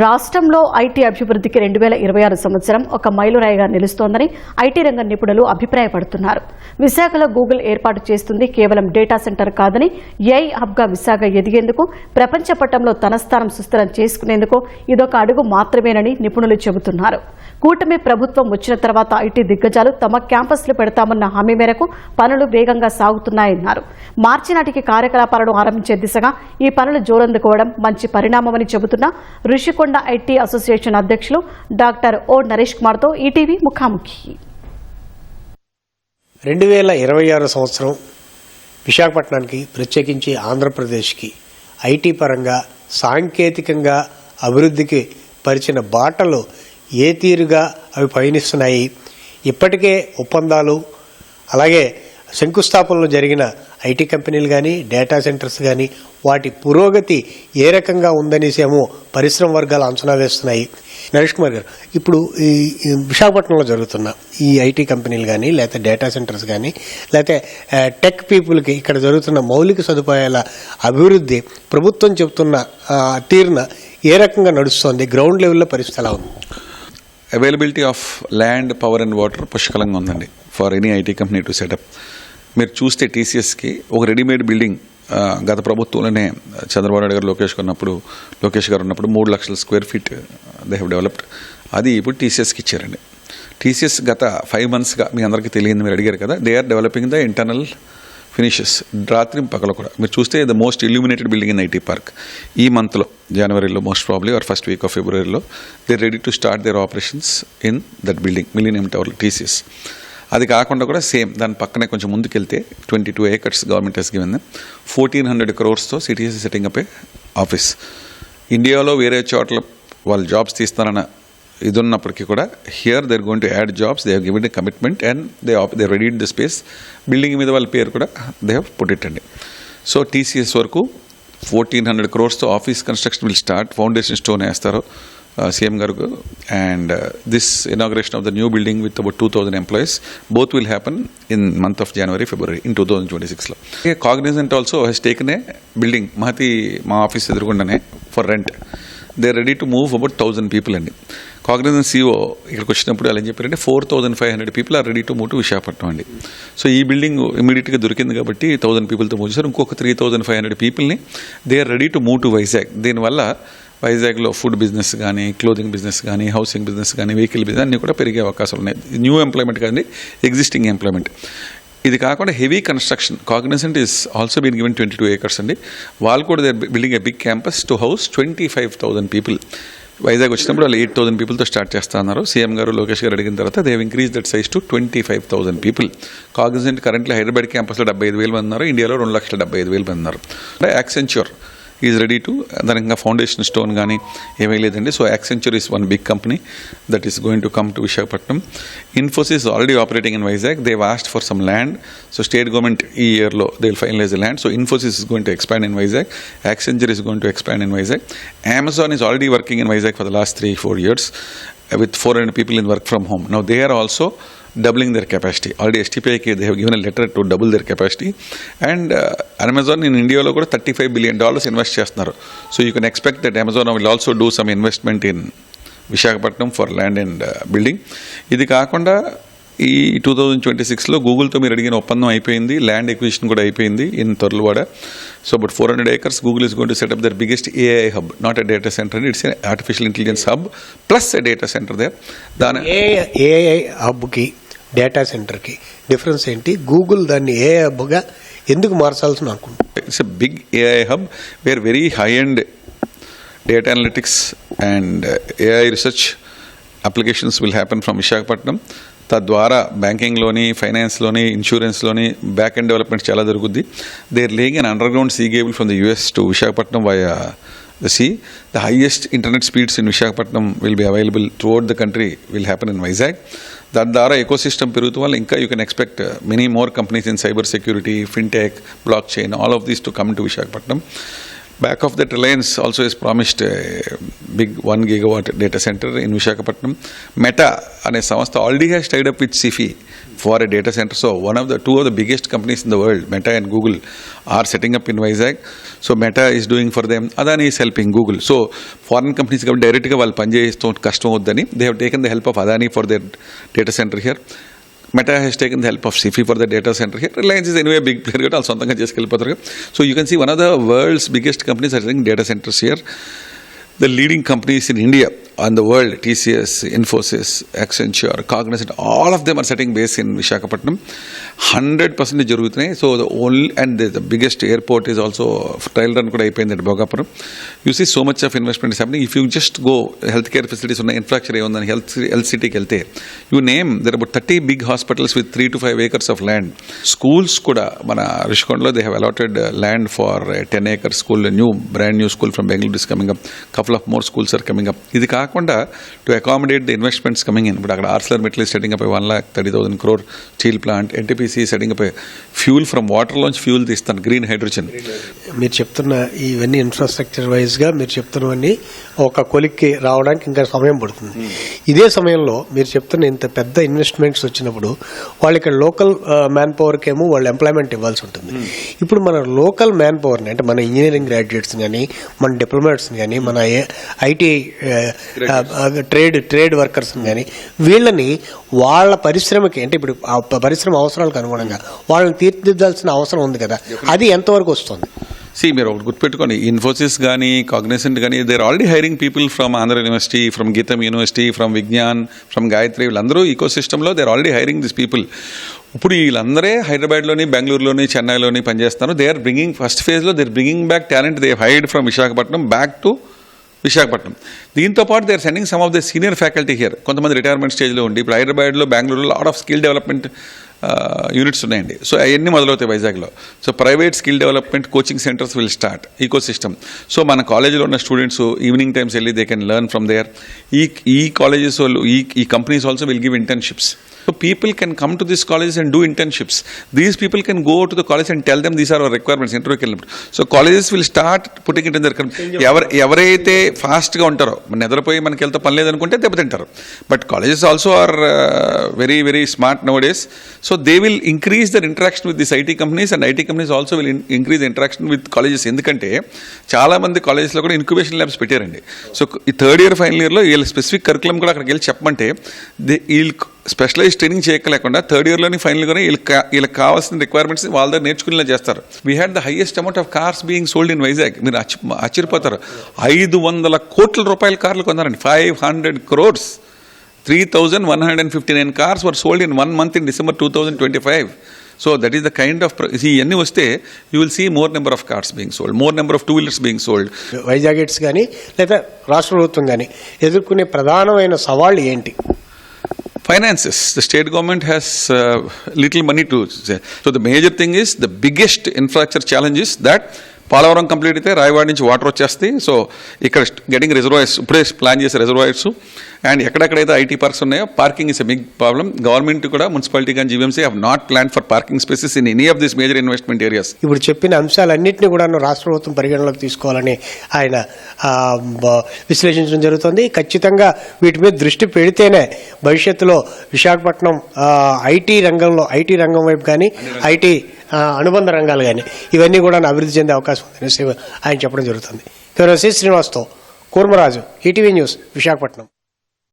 రాష్ట్రంలో ఐటీ అభివృద్ధికి 2026 సంవత్సరం ఒక మైలురాయిగా నిలుస్తోందని ఐటీ రంగ నిపుణులు అభిప్రాయపడుతున్నారు. విశాఖలో గూగుల్ ఏర్పాటు చేస్తుంది కేవలం డేటా సెంటర్ కాదని ఏఐ హబ్గా విశాఖ ఎదిగేందుకు, ప్రపంచ పటంలో తన స్థానం సుస్థిరం చేసుకునేందుకు ఇదొక అడుగు మాత్రమేనని నిపుణులు చెబుతున్నారు. కూటమి ప్రభుత్వం వచ్చిన తర్వాత ఐటీ దిగ్గజాలు తమ క్యాంపస్లు పెడతామన్న హామీ మేరకు పనులు వేగంగా సాగుతున్నాయన్నారు. మార్చి నాటికి కార్యకలాపాలను ఆరంభించే దిశగా ఈ పనులు జోరందుకోవడం మంచి పరిణామమని చెబుతున్న ఋషికొండ ఐటీ అసోసియేషన్ అధ్యక్షులు డాక్టర్ ఓ నరేష్ కుమార్తో ఈటీవీ ముఖాముఖి. 2026 సంవత్సరం విశాఖపట్నానికి, ప్రత్యేకించి ఆంధ్రప్రదేశ్కి ఐటీ పరంగా సాంకేతికంగా అభివృద్ధికి పరిచిన బాటలు ఏ తీరుగా అవి పయనిస్తున్నాయి, ఇప్పటికే ఒప్పందాలు అలాగే శంకుస్థాపనలు జరిగిన ఐటీ కంపెనీలు కానీ డేటా సెంటర్స్ కానీ వాటి పురోగతి ఏ రకంగా ఉందనేసేమో పరిశ్రమ వర్గాలు అంచనా వేస్తున్నాయి. నరేష్ కుమార్ గారు, ఇప్పుడు ఈ విశాఖపట్నంలో జరుగుతున్న ఈ ఐటీ కంపెనీలు కానీ లేకపోతే డేటా సెంటర్స్ కానీ లేకపోతే టెక్ పీపుల్కి ఇక్కడ జరుగుతున్న మౌలిక సదుపాయాల అభివృద్ధి ప్రభుత్వం చెబుతున్న తీరున ఏ రకంగా నడుస్తోంది? గ్రౌండ్ లెవెల్లో పరిస్థితి ఎలా ఉంది? Availability of land, power and water పుష్కలంగా ఉందండి for any IT company to set up. మీరు చూస్తే టీసీఎస్కి ఒక రెడీమేడ్ బిల్డింగ్ గత ప్రభుత్వంలోనే చంద్రబాబు నాయుడు గారు లోకేష్ గారు ఉన్నప్పుడు 3 లక్షల square feet they have developed. అది ఇప్పుడు టీసీఎస్కి ఇచ్చారండి. టీసీఎస్ గత 5 మంత్స్గా మీ అందరికీ తెలియదు, మీరు అడిగారు కదా, they are developing the internal finishes రాత్రి పగల కూడా. మీరు చూస్తే the most illuminated building in IT park. ఈ మంత్లో జనవరిలో most probably or first week of ఫిబ్రవరిలో they ready to start their operations in that building, Millennium Tower TCS. అది కాకుండా కూడా సేమ్ దాని పక్కనే కొంచెం ముందుకెళ్తే 22 acres government has given 1400 crores CTS setting up a office. ఇండియాలో వేరే చోట్ల వాళ్ళు జాబ్స్ తీస్తారన్న ఇది ఉన్నప్పటికీ కూడా here they are going to add jobs, they have given a commitment and they readied the space. Building మీద వాళ్ళ పేరు కూడా దే హ్యావ్ పుట్ ఇట్ అండి. సో టీసీఎస్ వరకు 1400 crores office construction will start. Foundation stone వేస్తారు CM గారు. And this inauguration of the new building with about 2000 employees both will happen in month of January, February in 2026లో. Cognizant also has taken a building మా office ఎదురుగుండానే for rent. They are ready to move about 1000 people అండి. Cognizant CEO ఇక్కడికి వచ్చినప్పుడు వాళ్ళు ఏం చెప్పారంటే 4500 people are ready to move to Visakhapatnam అండి. సో ఈ బిల్డింగ్ ఇమీడియట్గా దొరికింది కాబట్టి 1000 peopleతో మూవ్ చేశారు. ఇంకొక 3500 peopleని they are ready to move to Vizag. దీనివల్ల వైజాగ్లో ఫుడ్ బిజినెస్ కానీ, క్లోదింగ్ బిజినెస్ కానీ, హౌసింగ్ బిజినెస్ కానీ, వెహికల్ బిజినెస్ అన్నీ కూడా పెరిగే అవకాశాలు ఉన్నాయి. న్యూ ఎంప్లాయ్మెంట్ కానీ ఎగ్జిస్టింగ్ ఎంప్లాయ్మెంట్. ఇది కాకుండా heavy construction Cognizant is also been given 22 acres అండి. వాళ్ళు కూడా they building a big campus to house 25,000 people. Vizag వచ్చినప్పుడు వాళ్ళు 8,000 peopleతో స్టార్ట్ చేస్తా అన్నారు. సీఎం గారు లోకేష్ గారు అడిగిన తర్వాత they have increase that size to 25,000 people. Cognizant currently Hyderabad క్యాంపస్లో 75,000 మంది ఉన్నారు, ఇండియాలో 2,75,000 మంది ఉన్నారు. అంటే యాక్సెంచర్ ఈజ్ రెడీ టు, దానికి ఇంకా ఫౌండేషన్ స్టోన్ కానీ ఏమీ లేదండి. So Accenture is one big company that is going to come to Visakhapatnam. Infosys already operating in Vizag. They asked for some land. So state government ఈ ఇయర్లో they will finalise the land. So Infosys is going to expand in Vizag. Accenture is going to expand in Vizag. Amazon is already working in Vizag for the last 3-4 years with 400 people in work from home. Now they are also doubling their capacity. Already STPIకి they have given a letter to double their capacity. And Amazon in India కూడా $35 billion invest చేస్తున్నారు. So you can expect that Amazon will also do some investment in Visakhapatnam for land and building. ఇది కాకుండా ఈ 2026లో గూగుల్తో మీరు అడిగిన ఒప్పందం అయిపోయింది, land acquisition కూడా అయిపోయింది in Torlavada. So about 400 acres Google is going to set up their biggest AI hub, not a data centre, it's a artificial intelligence hub plus a data centre there. దాని AI హబ్కి డేటా సెంటర్కి difference ఏంటి? Google దాన్ని AI హబ్గా ఎందుకు మార్చాల్సిన అనుకుంటున్నాను? It's a big AI hub where very high and data analytics and AI research applications will happen from Visakhapatnam. తద్వారా బ్యాంకింగ్లోని, ఫైనాన్స్లోని, ఇన్సూరెన్స్లోని బ్యాక్ ఎండ్ డెవలప్మెంట్ చాలా జరుగుద్ది. They are laying an underground sea cable from the US to Visakhapatnam via the sea. The highest internet speeds in Visakhapatnam will be available throughout the country will happen in Vizag. దాని ద్వారా ecosystem పెరుగుతూ వల్ల ఇంకా you can expect many more companies in cyber security, fintech, block chain, all of these to come to Visakhapatnam. Back of that, Reliance also has promised a big 1 gigawatt data center in Visakhapatnam. Meta అనే సంస్థ already has tied up with SIFI for a data center. So two of the biggest companies in the world, Meta and Google, are setting up in Vizag. So Meta is doing for them, Adani is helping Google. So foreign companies direct ga vallu panchesto kashtam avudani, they have taken the help of Adani for their data center here. Meta has taken the help of Sifi for the data center here. Reliance is anyway a big player, also sontanga cheskelipotharu. So you can see one of the world's biggest companies are setting data centers here. The leading companies in India and the world, TCS, Infosys, Accenture, Cognizant, all of them are setting base in Visakhapatnam. 100% జరుగుతున్నాయి. So the only and the biggest airport is also trial run కూడా అయిపోయింది at Bhogapuram. You see so much of investment is happening. If you just go healthcare facilities ఉన్న infrastructure ఏముందని health cityకి వెళ్తే you name there are about 30 big hospitals with 3 to 5 acres of land. Schools కూడా మన రిషికొండలో they have allotted land for a 10 acre school, a new brand new school from Bengaluru is coming up. Couple of more schools are coming up. ఇది కాకుండా to accommodate the investments coming in. ఇప్పుడు అక్కడ ArcelorMittal is setting up a 1,30,000 crore steel plant. NTPC is setting up a fuel from water launch fuel తీస్తాను, green hydrogen. మీరు చెప్తున్న ఇవన్నీ infrastructure వైజ్గా మీరు చెప్తున్నవన్నీ ఒక కొలిక్కి రావడానికి ఇంకా సమయం పడుతుంది. ఇదే సమయంలో మీరు చెప్తున్న ఇంత పెద్ద ఇన్వెస్ట్మెంట్స్ వచ్చినప్పుడు వాళ్ళు ఇక్కడ లోకల్ మ్యాన్ పవర్కి ఏమో వాళ్ళు ఎంప్లాయ్మెంట్ ఇవ్వాల్సి ఉంటుంది. ఇప్పుడు మన లోకల్ మ్యాన్ పవర్ని అంటే మన ఇంజనీరింగ్ గ్రాడ్యుయేట్స్ని కానీ మన డిప్లొమాట్స్ని కానీ మన ఐటీ ట్రేడ్ వర్కర్స్ని కానీ వీళ్ళని వాళ్ళ పరిశ్రమకి అంటే ఇప్పుడు ఆ పరిశ్రమ అవసరాలకు అనుగుణంగా వాళ్ళని తీర్చిదిద్దాల్సిన అవసరం ఉంది కదా, అది ఎంతవరకు వస్తుంది? మీరు ఒకటి గుర్తుపెట్టుకోండి, ఇన్ఫోసిస్ కానీ కాగ్నిసెంట్ కానీ they are already hiring people from Andhra university, from GITAM university, from Vignan, from Gayatri, వీళ్ళందరూ ఈకో సిస్టంలో they are already hiring this people. ఇప్పుడు వీళ్ళందరే హైదరాబాద్లోని, బెంగళూరులోని, చెన్నైలోని పనిచేస్తున్నారు. దే ఆర్ బ్రింగింగ్ ఫస్ట్ ఫేజ్లో they are bringing back talent they hired from Visakhapatnam back to Visakhapatnam. దీంతో పాటు they are sending some of the senior faculty here. కొంతమంది రిటైర్మెంట్ స్టేజ్లో ఉండి ఇప్పుడు హైదరాబాద్లో, బెంగళూరులో lot of skill development units ఉన్నాయండి. సో అవన్నీ మొదలవుతాయి వైజాగ్లో. So private skill development coaching centres will start, ecosystem. So మన కాలేజీలో ఉన్న స్టూడెంట్స్ ఈవినింగ్ టైమ్స్ వెళ్ళి they can learn from there. ఈ కాలేజెస్ వాళ్ళు ఈ companies also will give internships. So people can come to these colleges and do internships. These people can go to the college and tell them these are our requirements. So colleges will start putting it in their ఎవరైతే ఫాస్ట్గా ఉంటారో నిద్రపోయి మనకి వెళ్తే పని లేదనుకుంటే దెబ్బతింటారు. But colleges also are very very smart now days. So they will increase their interaction with this IT companies and IT companies also will increase interaction with colleges. ఎందుకంటే చాలామంది కాలేజెస్లో కూడా ఇంక్యుబేషన్ ల్యాబ్స్ పెట్టారండి. సో ఈ third year final ఇయర్లో వీళ్ళ specific curriculum కూడా అక్కడికి వెళ్ళి చెప్పమంటే వీళ్ళు స్పెషలైజ్ ట్రైనింగ్ చేయలేకుండా థర్డ్ ఇయర్లోని ఫైనల్గానే వీళ్ళకి కావాల్సిన రిక్వైర్మెంట్స్ వాళ్ళ దగ్గర నేర్చుకునేలా చేస్తారు. We had the highest amount of cars being sold in Vizag. మీరు ఆశ్చర్యపోతారు, 500 కోట్ల రూపాయల కార్లు కొన్నారండి. 500 crores, 3,159 cars were sold in 1 month in December 2025. So that is the kind of ఇవన్నీ వస్తే you will see more number of cars being sold, more number of two-wheelers being sold. వైజాగేట్స్ కానీ లేదా రాష్ట్ర ప్రభుత్వం కానీ ఎదుర్కొనే ప్రధానమైన సవాళ్ళు ఏంటి? Finances. The state government has little money to say. So the major thing is, the biggest infrastructure challenge is that Polavaram complete అయితే రాయవాడ నుంచి వాటర్ వచ్చేస్తాయి. సో ఇక్కడ గెటింగ్ రిజర్వాయర్స్ ఇప్పుడే ప్లాన్ చేసే రిజర్వాయర్స్. అండ్ ఎక్కడెక్కడైతే ఐటీ పార్క్స్ ఉన్నాయో parking is a big problem. Government కూడా municipality కానీ GVMC have not plan for parking spaces in any of this major investment areas. ఇప్పుడు చెప్పిన అంశాలన్నింటినీ కూడా రాష్ట్ర ప్రభుత్వం పరిగణలోకి తీసుకోవాలని ఆయన విశ్లేషించడం జరుగుతుంది. ఖచ్చితంగా వీటి మీద దృష్టి పెడితేనే భవిష్యత్తులో విశాఖపట్నం ఐటీ రంగం వైపు కానీ ఐటీ అనుబంధ రంగాలు కానీ ఇవన్నీ కూడా అభివృద్ధి చెందే అవకాశం ఉందని ఆయన చెప్పడం జరుగుతుంది. శ్రీనివాస్తో కూర్మరాజు, ఈటీవీ న్యూస్, విశాఖపట్నం.